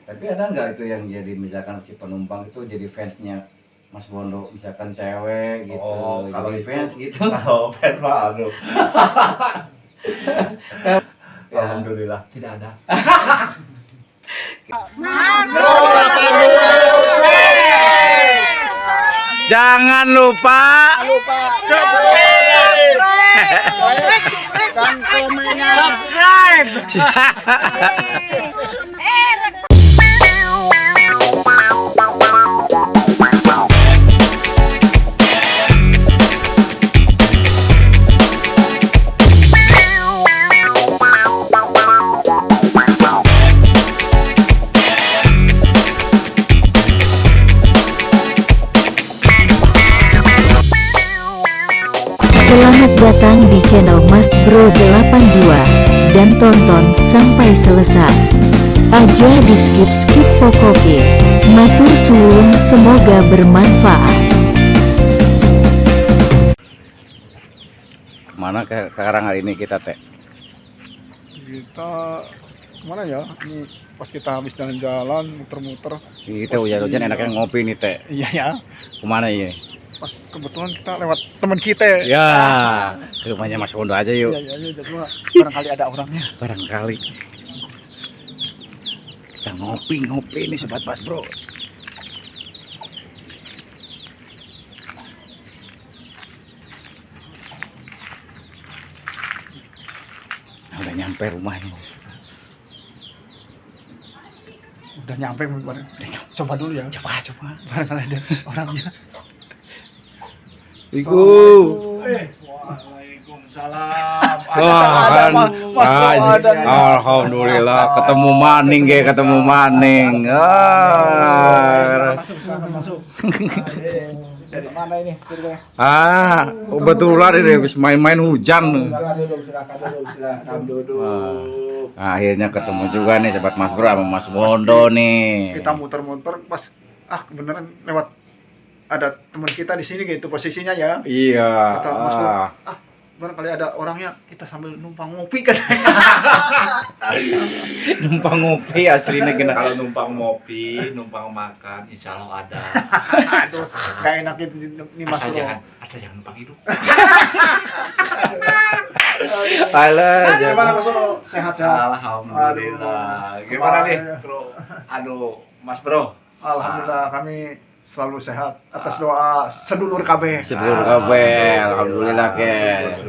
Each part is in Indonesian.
Tapi ada nggak itu yang jadi misalkan si penumpang itu jadi fansnya Mas Bondo, misalkan cewek gitu, Oh, kalau jadi itu, fans gitu. kalau fans mah aduh. Ya. Alhamdulillah tidak ada. Jangan lupa subscribe dan komennya subscribe. Selamat datang di channel Mas Bro 82 dan tonton sampai selesai. Aja di skip pokoknya. Matur suwun, semoga bermanfaat. kemana sekarang hari ini kita teh? Kita kemana ya? Ini pas kita habis jalan-jalan muter-muter. Kita hujan-hujan enaknya ngopi nih teh. Iya ya. Kemana ya? Pas kebetulan kita lewat teman kita. Ya, ke rumahnya Mas Bondo aja yuk. Iya iya jadi barangkali ada orangnya. Barangkali. Kita ngopi nih sobat Mas Bro. Nah, udah nyampe rumahnya. Udah nyampe bukan? Coba dulu ya. Coba. Barangkali ada orangnya. Waalaikumsalam. Alhamdulillah ketemu maning. Masuk. Dari mana ini? Kebetulan ini habis main-main hujan. Silakan duduk. Nah, akhirnya ketemu juga nih sobat Mas Bro sama Mas Bondo nih. Kita muter-muter pas beneran lewat ada teman kita di sini gitu posisinya ya. Iya. Kata Mas Bro, barangkali ada orangnya, kita sambil numpang ngopi katanya. Numpang ngopi aslinya gini. Kalau numpang ngopi, numpang makan, insya Allah ada. Aduh, gak enak itu nih Mas Bro. Asal jangan numpang hidup. Alah, Gimana Mas Bro? Sehat-sehat? Alhamdulillah. Gimana nih, Bro? Aduh, Mas Bro. Alhamdulillah kami selalu sehat atas doa sedulur KB. Alhamdulillah ke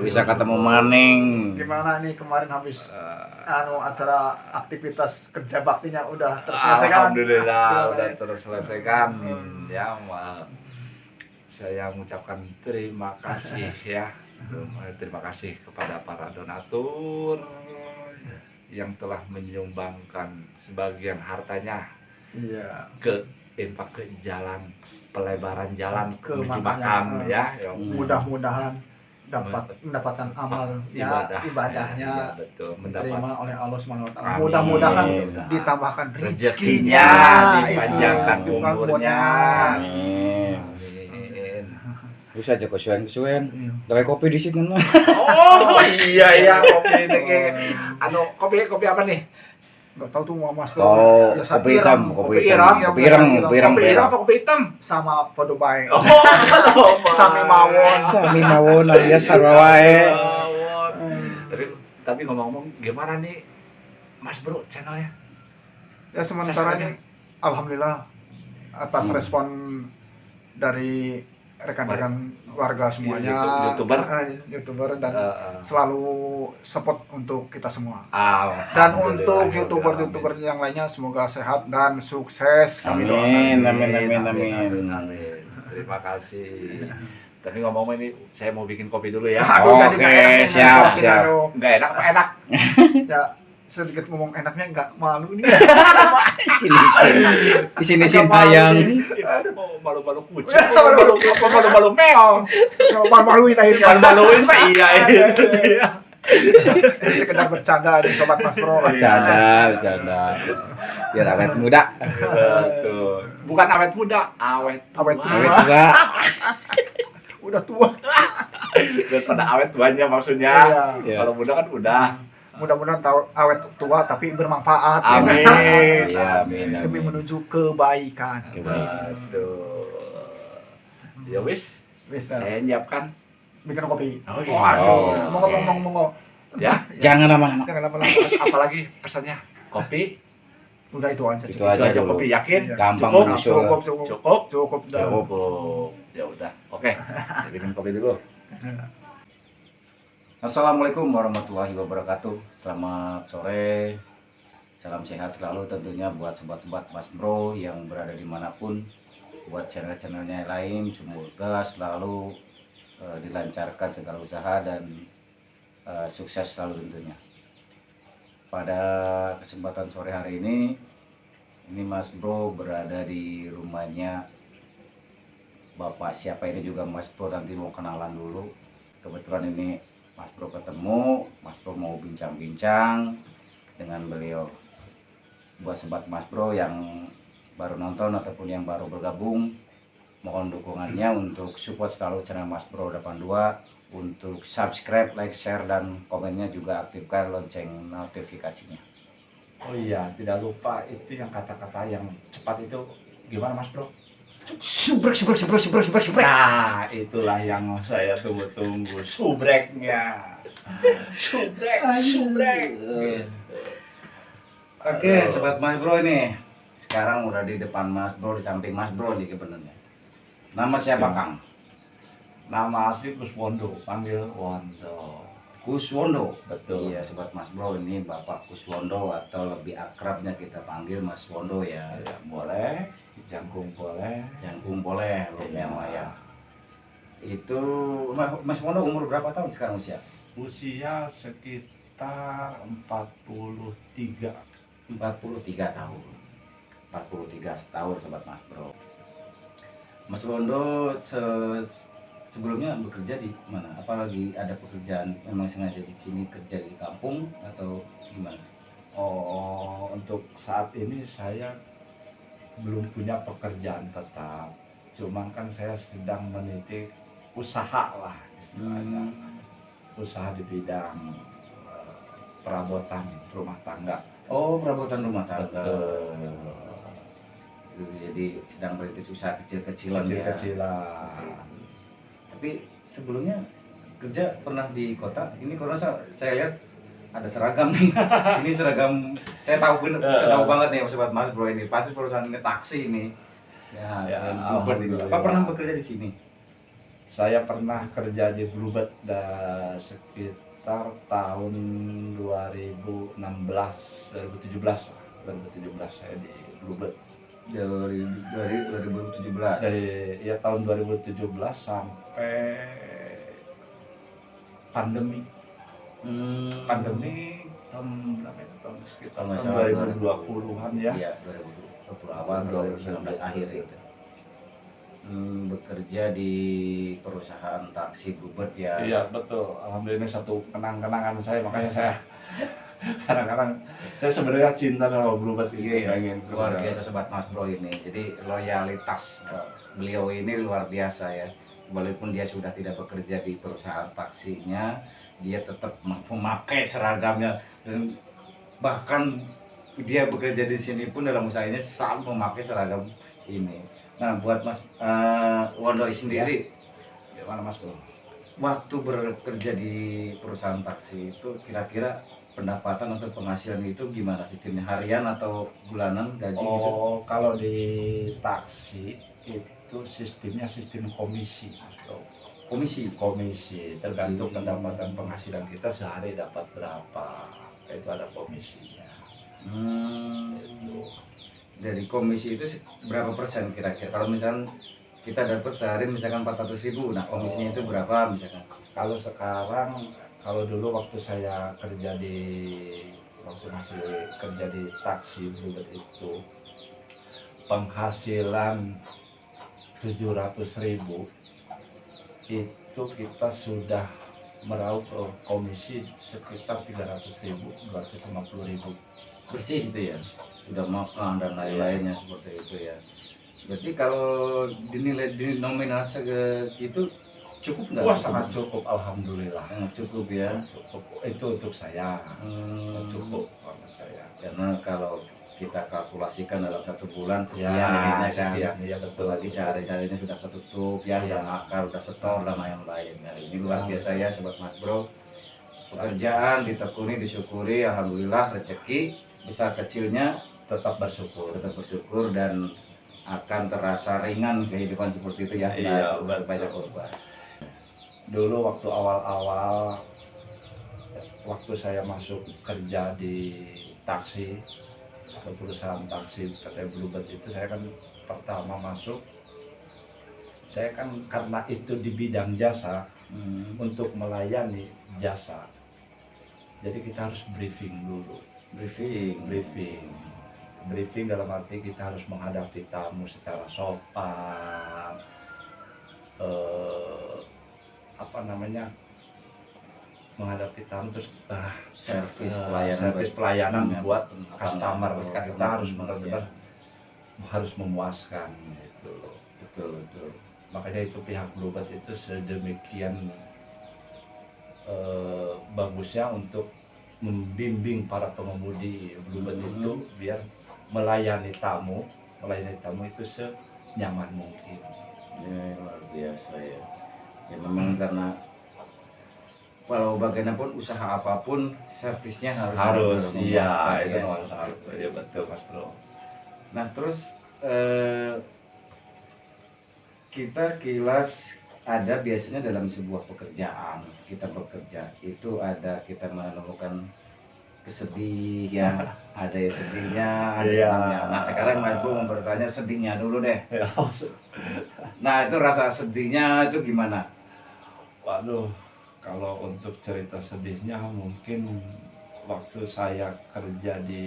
bisa ketemu maning. Gimana nih kemarin habis acara aktivitas kerja baktinya udah terselesaikan? Alhamdulillah udah terselesaikan. Ya, saya mengucapkan terima kasih ya. Terima kasih kepada para donatur yang telah menyumbangkan sebagian hartanya ke infak ke jalan, pelebaran jalan Ke menuju makam makam ya. Mudah-mudahan mendapatkan amal ibadahnya betul, diterima oleh Allah Subhanahu wa taala. Amin. Mudah-mudahan ditambahkan rezekinya, rezekinya, dipanjangkan umurnya. Amin. Amin. Bisa aja kesuwen. Pakai kopi di sini mah. Oh iya kopi ini kopi apa nih? Nggak tahu tuh Mas Bro. Oh, Biasa kopi hitam, kopi ireng. kopi ireng apa kopi hitam? sama podo bae. Oh, Sami mawon. Sami mawon alias sarwa wae. Tapi ngomong-ngomong gimana nih Mas Bro channelnya? Ya sementara ini alhamdulillah atas respon dari rekan-rekan warga semuanya, YouTuber dan selalu support untuk kita semua. Dan untuk YouTuber yang lainnya semoga sehat dan sukses. Kami doakan. Amin. Terima kasih. Tapi ngomong ini saya mau bikin kopi dulu ya. Oke, siap. Enggak enak apa enak? Ya sedikit ngomong enaknya nggak malu nih. Di sini Sintayang. Malu-malu kucing. Malu-malu meong. Malu-maluin akhirnya. Malu-maluin Pak iya. Ini sekedar bercanda nih sobat Mas Bro. Bercanda. Biar awet muda. Betul. Bukan awet muda, awet Awet tua. tua. Udah tua. Daripada awet tuanya maksudnya. Iya. Kalau muda kan udah. Mudah-mudahan awet tua tapi bermanfaat. Amin. Iya, amin, amin. Demi menuju kebaikan. Aduh. Ya wis, Bisa. saya nyiapkan. Bikin kopi. Oh, iya. Waduh. Oke. Monggo. Ya, Jangan lama-lama. Jangan lama-lama. terus apa lagi pesannya? Kopi? Udah itu aja. Itu cukup. aja Itu aja dulu. kopi, yakin? Iya. Gampang Cukup? menyusul. Cukup. Cukup? Dah. Cukup. Ya udah. Oke. Saya bikin kopi dulu. Assalamualaikum warahmatullahi wabarakatuh. Selamat sore. Salam sehat selalu tentunya buat sobat-sobat Mas Bro yang berada dimanapun. Buat channel-channelnya yang lain, semoga selalu dilancarkan segala usaha dan sukses selalu tentunya. Pada kesempatan sore hari ini Mas Bro berada di rumahnya Bapak siapa ini juga Mas Bro nanti mau kenalan dulu. Kebetulan ini Mas Bro ketemu, Mas Bro mau bincang-bincang dengan beliau. Buat sobat Mas Bro yang baru nonton ataupun yang baru bergabung, mohon dukungannya untuk support selalu channel Mas Bro 82, untuk subscribe, like, share, dan komennya juga aktifkan lonceng notifikasinya. Oh iya, tidak lupa itu yang kata-kata yang cepat itu gimana Mas Bro? Subrek. Nah, itulah yang saya tunggu-tunggu, subreknya. Subrek. Oke, sobat Mas Bro ini sekarang udah di depan Mas Bro, di samping Mas Bro nih kebenarannya. Nama siapa Kang? Nama asli Kuswondo, panggil Wondo. Kuswondo. Betul. Iya, sobat Mas Bro, ini Bapak Kuswondo atau lebih akrabnya kita panggil Mas Wondo ya. Ya, boleh, jangkung boleh. Jangkung boleh, Iya. ya. Itu Mas Wondo umur berapa tahun sekarang usia? Usia sekitar 43. 43 tahun. 43 tahun sobat Mas Bro. Mas Wondo sebelumnya bekerja di mana? Apalagi ada pekerjaan memang sengaja di sini kerja di kampung atau gimana? Oh, untuk saat ini saya belum punya pekerjaan tetap. Cuma kan saya sedang meniti usaha lah istilahnya. Usaha di bidang perabotan rumah tangga. Oh, perabotan rumah tangga. Betul. Jadi sedang merintis usaha kecil-kecilan ya. Kecil-kecilan. Tapi sebelumnya kerja pernah di kota. Ini karena saya lihat ada seragam nih. Ini seragam saya tahu bener, saya tahu banget nih sobat Mas Bro ini. Pasti perusahaan ini taksi ini. Ya, Ya, Bluebird ini. Apa alhamdulillah. pernah bekerja di sini? Saya pernah kerja di Bluebird sekitar tahun 2016, 2017 saya di Bluebird. Dari 2017. Dari ya tahun 2017 sampai pandemi. Pandemi tahun berapa itu? Tahun sekitar Kalau nggak tahun salah 2020-an ya. Iya, 2020 awal 2019 akhir itu. Bekerja di perusahaan taksi Bluebird ya. Iya betul. Alhamdulillah ini satu kenang-kenangan saya, makanya saya kadang-kadang saya sebenarnya cinta sama Bluebird ini. Iya, Pengen luar kerja. biasa sobat Mas Bro ini. Jadi loyalitas beliau ini luar biasa ya. Walaupun dia sudah tidak bekerja di perusahaan taksinya, dia tetap memakai seragamnya. Dan bahkan dia bekerja di sini pun dalam usahanya selalu memakai seragam ini. Nah, buat Mas Wondo sendiri, Gimana Mas Bro? waktu bekerja di perusahaan taksi itu kira-kira pendapatan atau penghasilan itu gimana sistemnya, harian atau bulanan gaji gitu? Oh, kalau di taksi itu sistemnya sistem komisi Mas Bro. Komisi tergantung pendapatan penghasilan kita sehari dapat berapa, itu ada komisinya. Itu. Dari komisi itu berapa persen kira-kira? Kalau misalkan kita dapat sehari misalkan 400.000, nah komisinya itu berapa misalkan? Kalau sekarang, kalau dulu waktu saya waktu masih kerja di taksi Bluebird itu penghasilan 700.000 itu kita sudah meraup komisi sekitar 300.000, 250.000 Bersih gitu ya? Sudah makan dan lain-lainnya seperti itu ya. Berarti kalau dinilai di nominal segitu cukup nggak? Wah, sangat cukup, alhamdulillah. Sangat cukup ya. Cukup itu untuk saya. Cukup untuk saya. Karena kalau kita kalkulasikan dalam 1 bulan sekian Ya, ininya kan. sekian, iya betul. Lagi sehari-hari ini sudah ketutup ya, Iya. udah makan, udah setor dan lain-lain. Nah, ini luar biasa ya sobat Mas Bro. Pekerjaan Pekerjaan ditekuni, disyukuri, alhamdulillah rezeki besar kecilnya tetap bersyukur. tetap bersyukur dan akan terasa ringan kehidupan seperti itu ya. Iya, Nah, betul. banyak korban. Dulu waktu awal-awal, waktu saya masuk kerja di taksi, ke perusahaan taksi PT Bluebird itu, saya kan pertama masuk, saya kan karena itu di bidang jasa, untuk melayani jasa, jadi kita harus briefing dulu. Briefing dalam arti kita harus menghadapi tamu secara sopan, menghadapi tamu terus Servis servis pelayanan Ya, buat apa customer, namanya, kita harus ya. benar-benar harus memuaskan gitu loh. Betul. Makanya itu pihak Bluebird itu sedemikian bagusnya untuk membimbing para pengemudi Bluebird itu biar melayani tamu itu senyaman mungkin. Ya, luar biasa ya. Ya memang karena kalau bagaimanapun usaha apapun servisnya harus Iya, memuaskan, itu ya. harus ya, betul Mas Bro. Nah terus kita kilas ada biasanya dalam sebuah pekerjaan kita bekerja itu ada kita menemukan kesedihan, ada yang sedihnya, ada Iya. senangnya. Nah sekarang Mas Bro mau bertanya sedihnya dulu deh. Ya, Nah itu rasa sedihnya itu gimana? waduh, kalau untuk cerita sedihnya mungkin waktu saya kerja di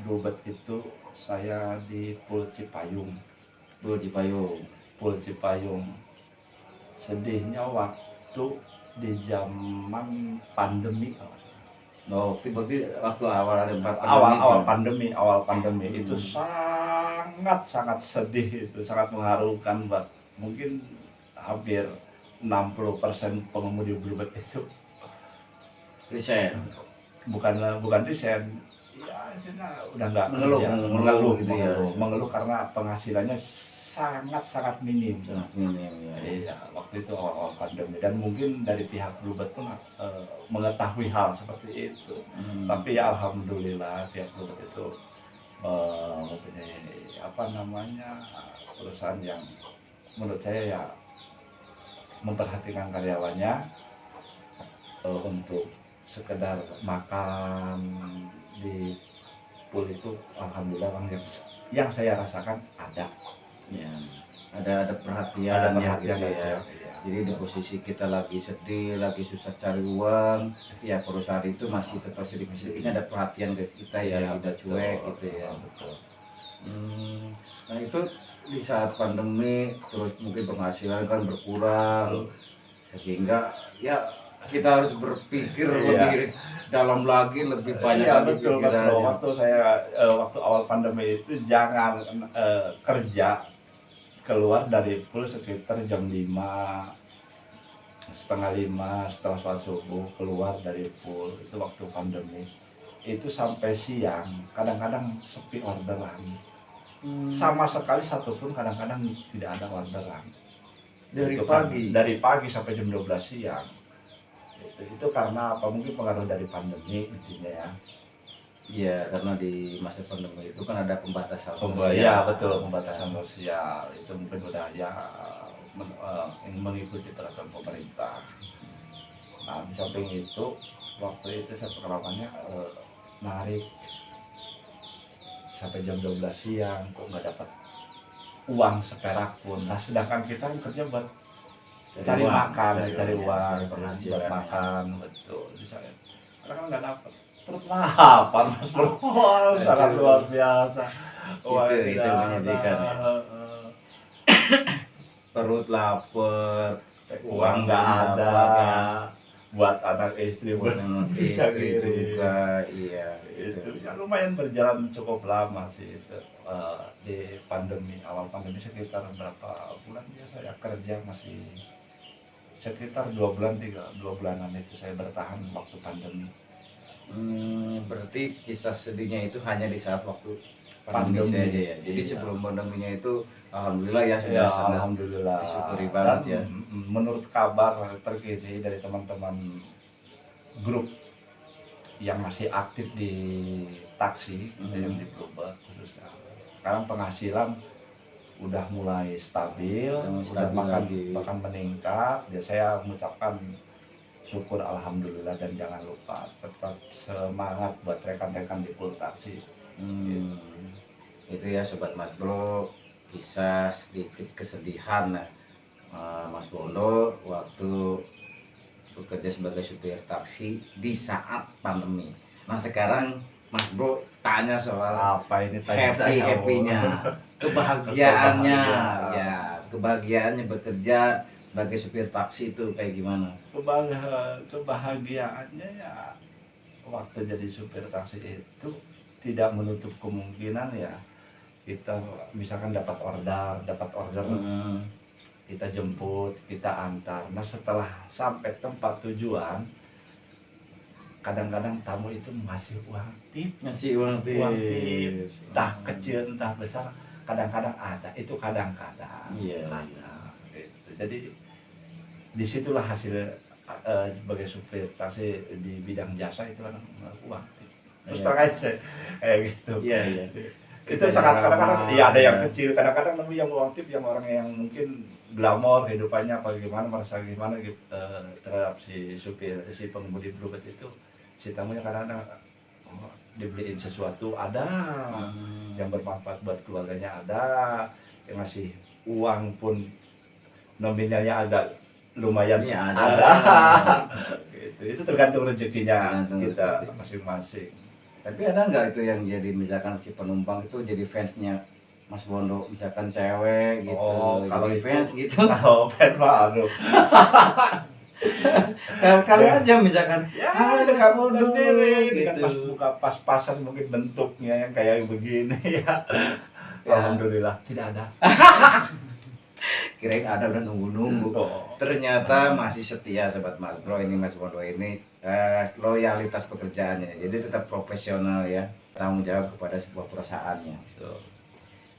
Bluebird itu saya di Pul Cipayung. Sedihnya waktu di zaman pandemi. Oh, berarti waktu awal pandemi awal pandemi itu sangat sedih, itu sangat mengharukan, buat mungkin hampir 60% pengemudi Bluebird itu resign. bukan resign, ya istilahnya udah nggak Mengeluh, kerja. mengeluh gitu ya. Mengeluh karena penghasilannya sangat minim. Ya. Iya, waktu itu awal pandemi, dan mungkin dari pihak Bluebird pun mengetahui hal seperti itu. Tapi ya alhamdulillah pihak Bluebird itu mempunyai perusahaan yang menurut saya ya memperhatikan karyawannya, untuk sekedar makan di pool itu alhamdulillah yang saya rasakan ada. Ya, ada perhatian, perhatian gitu ya. ya. Jadi di posisi kita lagi sedih, lagi susah cari uang, ya perusahaan itu masih tetap sedikit-sedikitnya ada perhatian ke kita ya, Iya, tidak betul. cuek gitu ya. Betul. Nah itu di saat pandemi terus mungkin penghasilan kan berkurang, sehingga ya kita harus berpikir Iya. lebih dalam lagi, lebih banyak Iya, lagi betul, pikiran. betul. Waktu awal pandemi itu jangan kerja keluar dari pool sekitar jam 5, setengah 5 setelah sholat subuh keluar dari pool itu waktu pandemi itu sampai siang, kadang-kadang sepi orderan. Sama sekali satupun kadang-kadang tidak ada orderan. Dari Itu pagi? dari pagi sampai jam 12 siang. Itu karena apa? Mungkin pengaruh dari pandemi intinya ya. Iya, karena di masa pandemi itu kan ada pembatasan Ya betul, pembatasan sosial itu mungkin udah ya mengikuti peraturan pemerintah. Nah di samping itu waktu itu saya pengalamannya narik sampai jam 12 siang kok nggak dapat uang seperak pun. Nah sedangkan kita kan kerja buat cari makan, cari uang, buat makan, betul. Bisa karena kan nggak dapat. Terus lapar Mas Bro, sangat luar biasa. Itu menyedihkan ya. Perut lapar, Uang nggak ada, buat anak istri, buat anak bisa istri kirim. juga, iya. Itu ya lumayan berjalan cukup lama sih itu. Di awal pandemi sekitar berapa bulan ya saya kerja masih sekitar 2 bulanan itu saya bertahan waktu pandemi. Berarti kisah sedihnya itu hanya di saat waktu pandemi saja ya. Jadi Iya. sebelum pandeminya itu alhamdulillah ya sudah Ya, sangat alhamdulillah. disyukuri banget ya. Menurut kabar terkini dari teman-teman grup yang masih aktif di taksi, yang di Bluebird khususnya, sekarang penghasilan udah mulai stabil, udah bahkan meningkat. Ya, saya mengucapkan syukur alhamdulillah, dan jangan lupa tetap semangat buat rekan-rekan di Pool Taksi. Itu ya sobat Mas Bro, kisah sedikit kesedihan Mas Bondo waktu bekerja sebagai supir taksi di saat pandemi. Nah sekarang Mas Bro tanya soal Apa ini tanya happy-nya, kebahagiaannya, ya kebahagiaannya bekerja sebagai supir taksi itu kayak gimana? Kebahagiaannya ya waktu jadi supir taksi itu tidak menutup kemungkinan ya kita misalkan dapat order, kita jemput, kita antar. Nah setelah sampai tempat tujuan, kadang-kadang tamu itu ngasih uang tip, Ngasih uang tip. entah kecil entah besar, kadang-kadang ada, itu kadang-kadang Iya. ada. Gitu. Jadi disitulah hasil sebagai supir taksi di bidang jasa itu kan uang tip. Terus Iya. terang aja kayak gitu. Iya iya. Itu sangat kadang-kadang iya ada yang kecil, kadang-kadang tapi yang uang tip yang orang yang mungkin glamor kehidupannya apa gimana, merasa gimana gitu terhadap si supir, si pengemudi Bluebird itu, si tamunya kadang-kadang dibeliin sesuatu ada, yang bermanfaat buat keluarganya ada, yang ngasih uang pun nominalnya agak lumayan Iya, ada. ada. Gitu. Itu tergantung rezekinya Tergantung kita rezeki. masing-masing. Tapi ada nggak itu yang jadi misalkan si penumpang itu jadi fansnya Mas Bondo, misalkan cewek gitu, Oh, kalau jadi itu- fans gitu. Kalau fan mah aduh. Kali aja misalkan, Ya, "Hai, dengan Mas Bondo," sendiri, dengan gitu. pas buka pas-pasan mungkin bentuknya yang kayak begini ya. Ya. Alhamdulillah tidak ada. Kirain ada udah nunggu-nunggu. Oh. Ternyata masih setia sobat Mas Bro ini, Mas Bondo ini loyalitas pekerjaannya. Jadi tetap profesional ya, tanggung jawab kepada sebuah perusahaannya.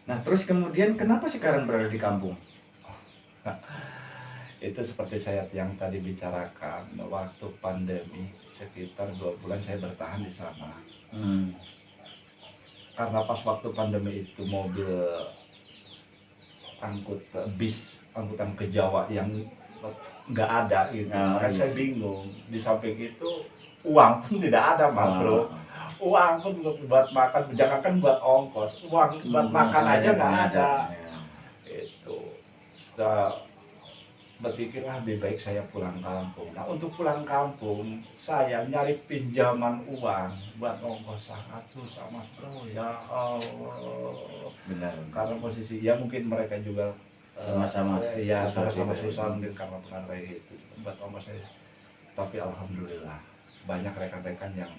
Nah terus kemudian kenapa sekarang berada di kampung? Itu seperti saya yang tadi bicarakan, waktu pandemi sekitar 2 bulan saya bertahan di sana. Karena pas waktu pandemi itu mobil angkutan ke Jawa yang nggak ada gitu. Ah, Makanya iya. saya bingung. Di samping itu uang pun tidak ada Mas Bro. Uang pun buat makan, jangankan buat ongkos, uang buat makan aja nggak ada. Ya. Itu setelah berpikirlah lebih baik saya pulang kampung. Nah untuk pulang kampung saya nyari pinjaman uang buat ongkos sangat susah Mas Bro. Ya Allah. Benar. Karena posisi ya mungkin mereka juga Sama-sama ya susah sama-sama sih, susah kayak mungkin karena bukan kayak gitu buat ongkos saya. Tapi alhamdulillah banyak rekan-rekan yang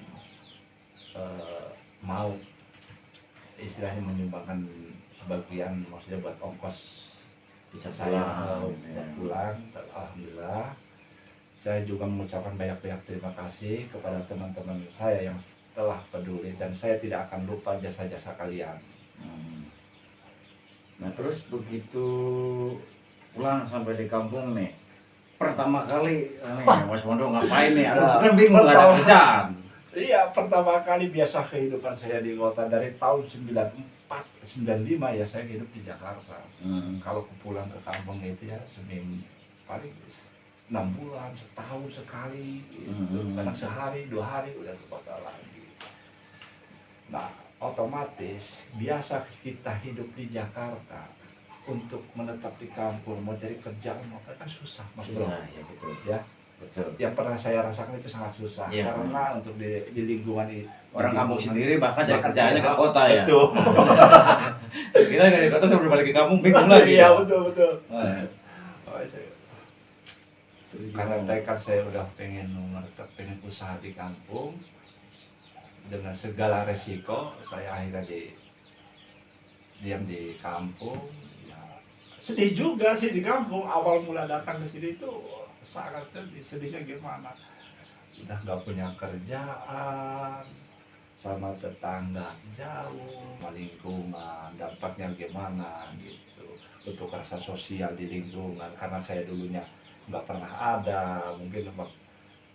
mau istilahnya menyumbangkan sebagian, maksudnya buat ongkos Bisa saya pulang, buat ya. pulang. Alhamdulillah saya juga mengucapkan banyak-banyak terima kasih kepada teman-teman saya yang telah peduli, dan saya tidak akan lupa jasa-jasa kalian. Nah terus begitu pulang sampai di kampung nih, pertama kali Mas Bondo ngapain nih? Aku kan bingung nggak ada Pertama- kerjaan. Iya, pertama kali biasa kehidupan saya di kota dari tahun 94, 95 ya saya hidup di Jakarta. Kalau pulang ke kampung itu ya seminggu, paling 6 bulan, setahun sekali, gitu. Kadang sehari, 2 hari udah ke kota lagi. Nah, otomatis biasa kita hidup di Jakarta, untuk menetap di kampung, mau cari kerjaan, mau kan susah, Mas Bro. Susah ya betul. Ya. Betul. Yang pernah saya rasakan itu sangat susah, Iya. karena untuk di lingkungan Orang kampung sendiri bahkan cari Bahkan kerjaannya ke iya, kota ya. betul. Kita dari kota sebelum balik ke kampung bingung lagi. Iya, betul. Nah, Oh, karena tekad saya udah pengen menetap, pengen usaha di kampung, dengan segala resiko saya akhirnya diam di kampung. Ya, sedih juga sih di kampung. Awal mula datang ke sini itu sangat sedih. Sedihnya gimana? Udah nggak punya kerjaan, sama tetangga jauh, sama lingkungan, dampaknya gimana gitu. Untuk rasa sosial di lingkungan, karena saya dulunya nggak pernah ada, mungkin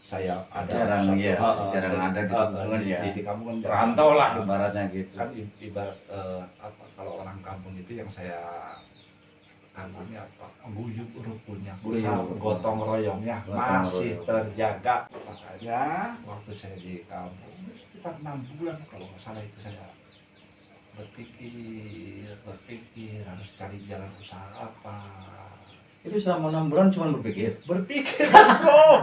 saya ada Jarang, satu, ya, jarang ada di lingkungan ya. di kampung kan jarang. Rantau lah ibaratnya gitu. Kan ibarat apa, kalau orang kampung itu yang saya kagumi apa, guyub rukunnya, Guyub. gotong royongnya Gotong masih royong. terjaga. Makanya waktu saya di kampung sekitar 6 bulan kalau nggak salah itu, saya berpikir harus cari jalan usaha apa. Itu selama 6 bulan cuma berpikir. Berpikir kok.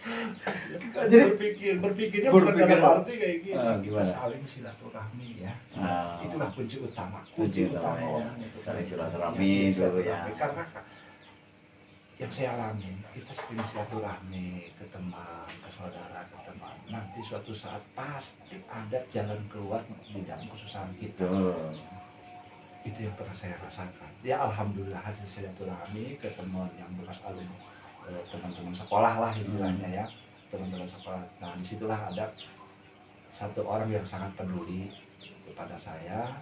Jadi Berpikirnya bukan dalam apa? arti kayak gini. Gimana? Saling silaturahmi ya. Ah. Itulah kunci utama. Kunci utama ya. orang itu. Saling silaturahmi dulu ya. Karena yang saya alami, kita sering silaturahmi ke teman, ke saudara, ke teman. Nanti suatu saat pasti ada jalan keluar di dalam kesusahan kita. Betul. Itu yang pernah saya rasakan. Ya alhamdulillah hasil silaturahmi ke teman yang bekas alumni, teman-teman sekolah lah istilahnya ya, teman-teman sekolah. Nah disitulah ada satu orang yang sangat peduli kepada saya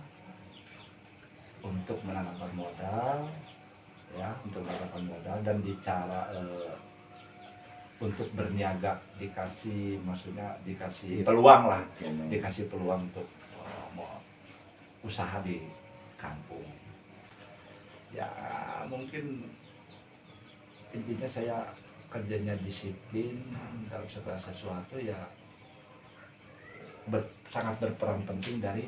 untuk menanamkan modal, ya, untuk menanamkan modal dan bicara untuk berniaga, maksudnya dikasih peluang lah, dikasih peluang untuk mau usaha di kampung. Ya mungkin intinya saya kerjanya disiplin dalam segala sesuatu ya, sangat berperan penting dari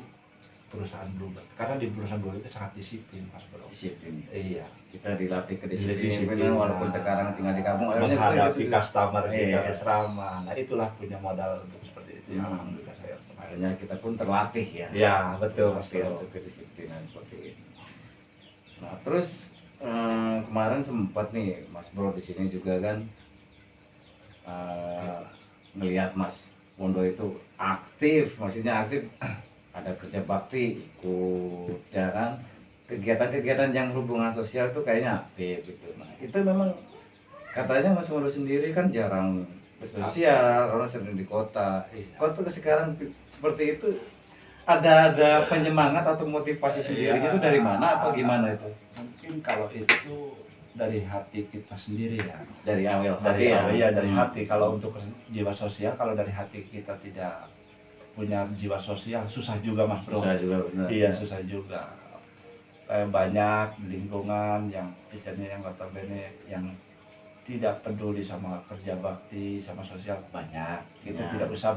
perusahaan Bluebird, karena di perusahaan Bluebird itu sangat disiplin Mas Bro. Disiplin. Iya, Kita dilatih kedisiplinan Disiplin. walaupun sekarang tinggal di kampung. akhirnya menghadapi itu customer kita Iya. bersama. Nah itulah punya modal untuk seperti itu ya. Hmm. Alhamdulillah saya kemarin. akhirnya kita pun terlatih ya. Ya betul Mas Terlatih Bro. untuk kedisiplinan seperti itu. Nah terus kemarin sempat nih Mas Bro di sini juga kan ngelihat Mas Wondo itu aktif, maksudnya aktif, ada kerja bakti, ikut ya kan, kegiatan-kegiatan yang hubungan sosial itu kayaknya aktif gitu. Nah itu memang katanya Mas Wondo sendiri kan jarang bersosial, orang sering di kota. Kok tuh sekarang seperti itu ada penyemangat atau motivasi sendiri Iya. itu dari mana apa gimana itu? Mungkin kalau itu dari hati kita sendiri ya. Dari awal Dari hati iya dari Hmm. hati. Kalau untuk jiwa sosial, kalau dari hati kita tidak punya jiwa sosial, susah juga Mas Bro. Susah juga benar. Iya susah juga. Kayak banyak di lingkungan yang istilahnya yang notabene yang tidak peduli sama kerja bakti, sama sosial banyak. Kita Ya. tidak usah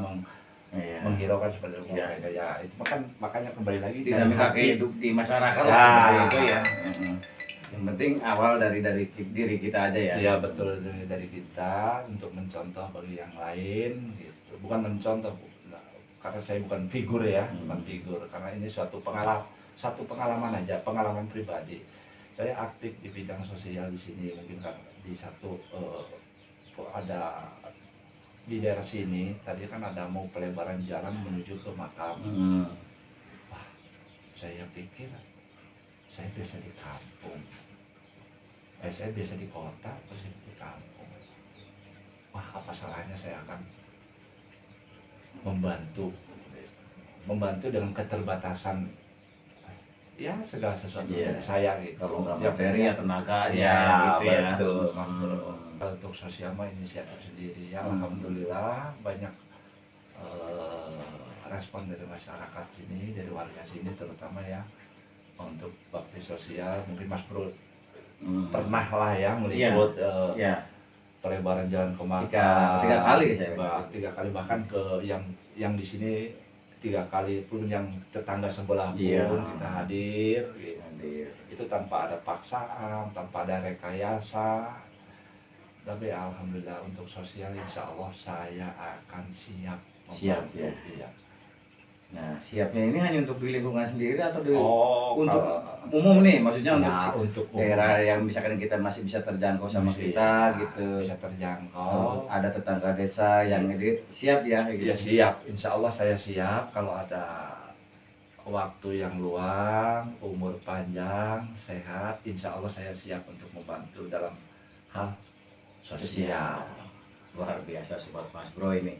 Iya. menghiraukan seperti itu. Ya. Ya itu makanya kembali lagi dari Dinamika hati. hidup di masyarakat Ya. lah seperti itu ya. Mm-mm. Yang penting awal dari diri kita aja ya. Iya betul, dari kita untuk mencontoh bagi yang lain gitu. Bukan mencontoh nah, karena saya bukan figur ya, bukan figur, karena ini satu pengalaman aja, pengalaman pribadi. Saya aktif di bidang sosial di sini, mungkin kan di satu ada di daerah sini tadi kan ada mau pelebaran jalan menuju ke makam. Hmm. Wah, saya pikir saya biasa di kampung, saya biasa di kota, terus di kampung. Wah, apa salahnya saya akan membantu dengan keterbatasan ya segala sesuatu Iya. dari saya gitu. Kalau nggak Ya, materi ya tenaga ya, ya gitu ya. betul, Hmm. Mas Bro. Kalau untuk sosial mah inisiatif sendiri ya, Hmm. alhamdulillah banyak respon dari masyarakat sini, dari warga sini terutama ya untuk bakti sosial. Mungkin Mas Bro Hmm. pernah lah ya meliput Ya. pelebaran jalan ke Makam. Tiga kali saya. Tiga kali bahkan ke yang di sini 3 kali pun, yang tetangga sebelah pun Iya. kita hadir gitu. Hadir. Itu tanpa ada paksaan, tanpa ada rekayasa. Tapi alhamdulillah untuk sosial insya Allah saya akan siap Siap, membantu. ya. Iya. Nah siapnya ini hanya untuk di lingkungan sendiri atau di untuk kalau- umum nih, maksudnya ya, untuk untuk daerah yang misalkan kita masih bisa terjangkau sama Masih, kita ya, gitu. bisa terjangkau. Ada tetangga desa yang ini siap ya kayak gitu. Ya siap, insya Allah saya siap kalau ada waktu yang luang, umur panjang, sehat, insya Allah saya siap untuk membantu dalam hal sosial. Luar biasa sobat Mas Bro ini.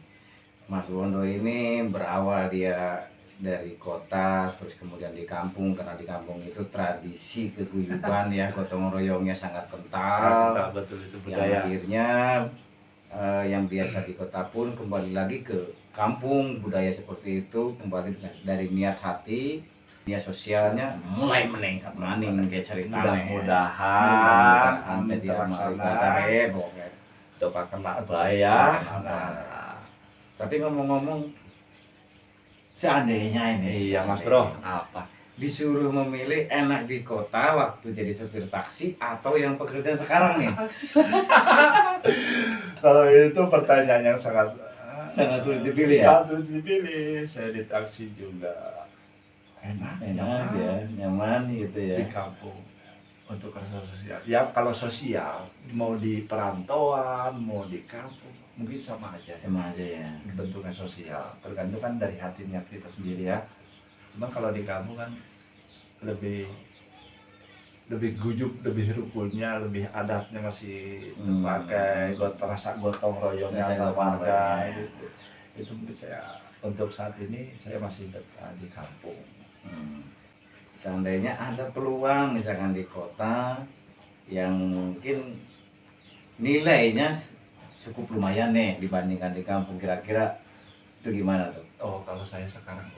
Mas Wondo ini berawal dia dari kota, terus kemudian di kampung, karena di kampung itu tradisi keguyuban ya, gotong royongnya sangat kental. Betul itu Yang budaya. akhirnya yang biasa di kota pun kembali lagi ke kampung, budaya seperti itu kembali dari niat hati, niat sosialnya mulai meningkat maning kayak ceritanya. Mudah-mudahan tadi terlaksana. pokoknya. Doakan ya. Tapi ngomong-ngomong, seandainya ini, Iya Mas Bro, apa? disuruh memilih enak di kota waktu jadi supir taksi atau yang pekerjaan sekarang nih, Kalau itu pertanyaan yang sangat sulit dipilih ya. Sangat sulit dipilih. Saya di taksi juga enak Ya, nyaman gitu ya. di kampung untuk kerja sosial. Ya kalau sosial mau di perantauan, mau di kampung mungkin sama aja. Sama aja ya. Bentuknya sosial tergantung kan dari hati niat kita sendiri ya. Cuma kalau di kampung kan lebih guyup, lebih rukunnya, lebih adatnya masih terpakai, rasa gotong royongnya antar warga itu mungkin saya untuk saat ini saya masih di kampung. Seandainya ada peluang misalkan di kota yang mungkin nilainya cukup lumayan nih dibandingkan di kampung, kira-kira itu gimana tuh? Oh kalau saya sekarang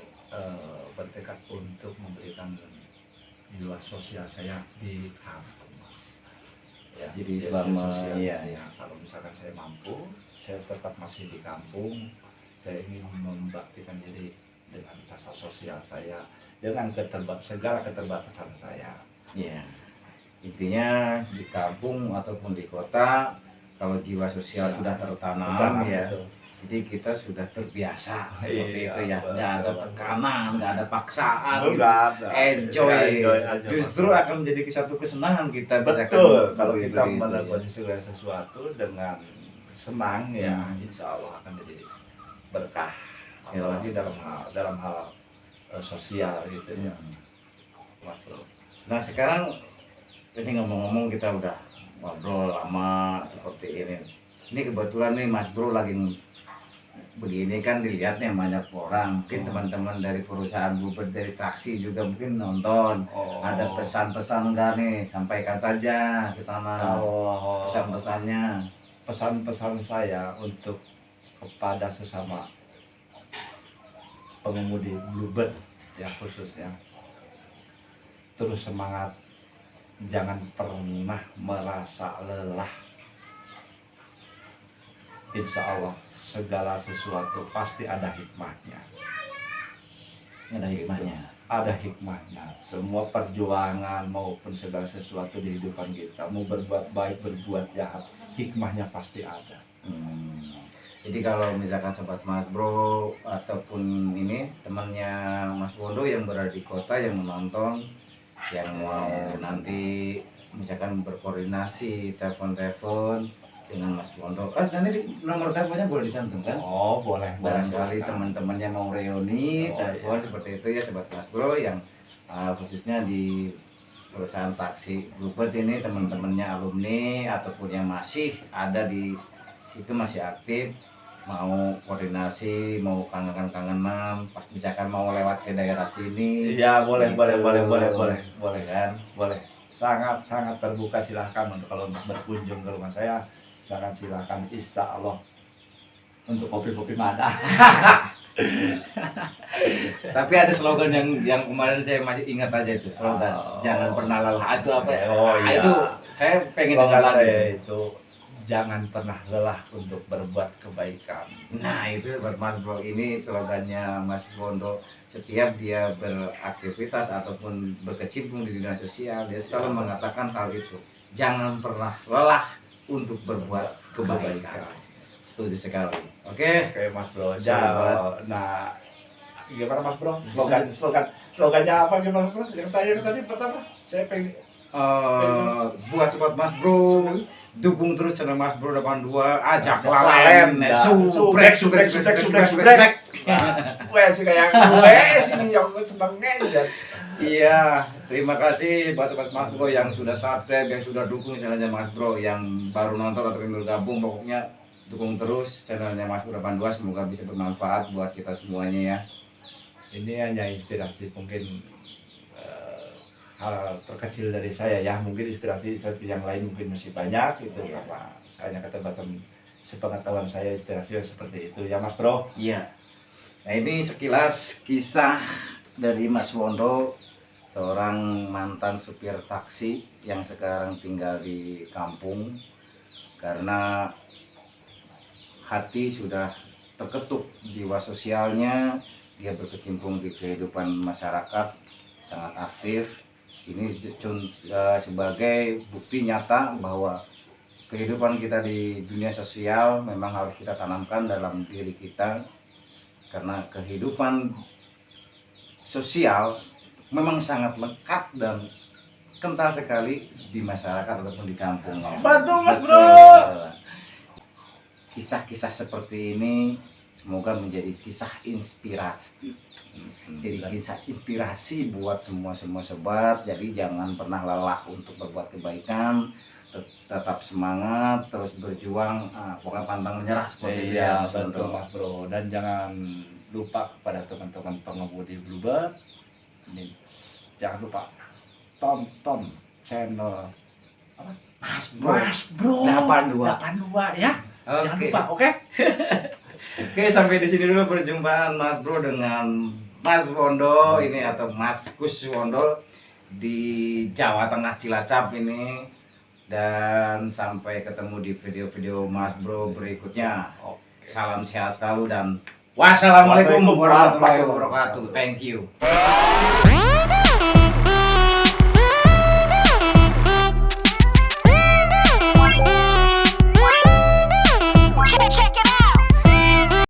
bertekad untuk memberikan di luar sosial saya di kampung. Ya, Jadi di selama sosial, iya ya, kalau misalkan saya mampu, saya tetap masih di kampung. Saya ingin membaktikan diri dengan rasa sosial saya, dengan segala keterbatasan saya. Iya. Intinya di kampung ataupun di kota, kalau jiwa sosial sudah tertanam ya. Betul. Jadi kita sudah terbiasa seperti Iya, itu ya. betul. Nggak ada tekanan, nggak ada paksaan. gitu. Enggak ada. Enjoy. Enjoy aja, Justru Mas. akan menjadi satu kesenangan kita bisa Betul, kalau begitu, kita gitu ya. melakukan segala sesuatu dengan senang ya, insya Allah akan jadi berkah. Ya. Apalagi dalam hal sosial gitu ya, Hmm. Mas Bro. Nah sekarang ini ngomong-ngomong kita udah ngobrol lama seperti ini. Ini kebetulan nih Mas Bro lagi begini kan dilihatnya banyak orang, mungkin teman-teman dari perusahaan Bluebird dari taksi juga mungkin nonton. Oh. Ada pesan-pesan enggak nih? Sampaikan saja ke sana. Kalau Pesan-pesannya. pesan-pesan saya untuk kepada sesama pengemudi Bluebird ya khususnya, terus semangat, jangan pernah merasa lelah. Insya Allah segala sesuatu pasti ada hikmahnya. Ada hikmahnya. Ada hikmahnya. Semua perjuangan maupun segala sesuatu di kehidupan kita, mau berbuat baik, berbuat jahat, hikmahnya pasti ada. Jadi kalau misalkan sobat Mas Bro ataupun ini temannya Mas Wondo yang berada di kota yang menonton, yang mau nanti misalkan berkoordinasi telepon-telepon dengan Mas Wondo, nanti nomor teleponnya boleh dicantumkan? Oh boleh, Barangkali silakan. teman-temannya mau reuni Oh, telepon iya. seperti itu ya sobat Mas Bro yang khususnya di perusahaan taksi Bluebird ini, teman-temannya alumni ataupun yang masih ada di situ masih aktif, mau koordinasi, mau kangen-kangenan, pas misalkan mau lewat ke daerah sini. Iya boleh, Gitu. boleh Kan? boleh. Sangat terbuka, silahkan untuk kalau untuk berkunjung ke rumah saya, sangat silahkan, insya Allah untuk kopi-kopi mana. Tapi ada slogan yang kemarin saya masih ingat aja itu slogan, Oh. jangan pernah lelah. Itu apa ya? Oh, iya. Itu saya pengen Slogan dengar saya lagi. itu jangan pernah lelah untuk berbuat kebaikan. Nah itu buat Mas Bro, ini slogannya Mas Wondo. Setiap dia beraktivitas ataupun berkecimpung di dunia sosial, dia selalu mengatakan hal itu. Jangan pernah lelah untuk berbuat kebaikan. Setuju sekali. Oke. Oke Mas Bro. Selamat. Nah, gimana Mas Bro? Slogannya apa gimana Mas Bro? Yang tadi pertama saya pengen buat sobat Mas Bro, dukung terus channel Mas Bro 82, ajak Ajak lalen, lalen, subrek. Gue sih kayak gue sih yang senengnya aja. Iya, terima kasih buat sobat Mas Bro yang sudah subscribe, yang sudah dukung channelnya Mas Bro, yang baru nonton atau yang baru gabung, pokoknya dukung terus channelnya Mas Bro 82, semoga bisa bermanfaat buat kita semuanya ya. Ini hanya inspirasi mungkin hal terkecil dari saya ya, mungkin inspirasi yang lain mungkin masih banyak itu apa saya hanya keterbatasan sepengetahuan saya inspirasi seperti itu ya Mas Bro. Iya. Nah ini sekilas kisah dari Mas Wondo, seorang mantan supir taksi yang sekarang tinggal di kampung karena hati sudah terketuk jiwa sosialnya, dia berkecimpung di kehidupan masyarakat sangat aktif. Ini sebagai bukti nyata bahwa kehidupan kita di dunia sosial memang harus kita tanamkan dalam diri kita, karena kehidupan sosial memang sangat lekat dan kental sekali di masyarakat ataupun di kampung. Betul Mas Bro. Kisah-kisah seperti ini semoga menjadi kisah inspirasi, jadi kisah inspirasi buat semua sobat. Jadi jangan pernah lelah untuk berbuat kebaikan, tetap semangat, terus berjuang, pokoknya pantang menyerah seperti itu ya, betul Mas Bro. Dan jangan lupa kepada teman-teman pengemudi Bluebird, ini jangan lupa tonton channel apa? Mas Bro 82 ya. Jangan lupa, oke? Oke, sampai di sini dulu perjumpaan Mas Bro dengan Mas Wondo ini, atau Mas Kus Wondo di Jawa Tengah Cilacap ini. Dan sampai ketemu di video-video Mas Bro berikutnya. Salam sehat selalu dan wassalamualaikum warahmatullahi wabarakatuh. Thank you.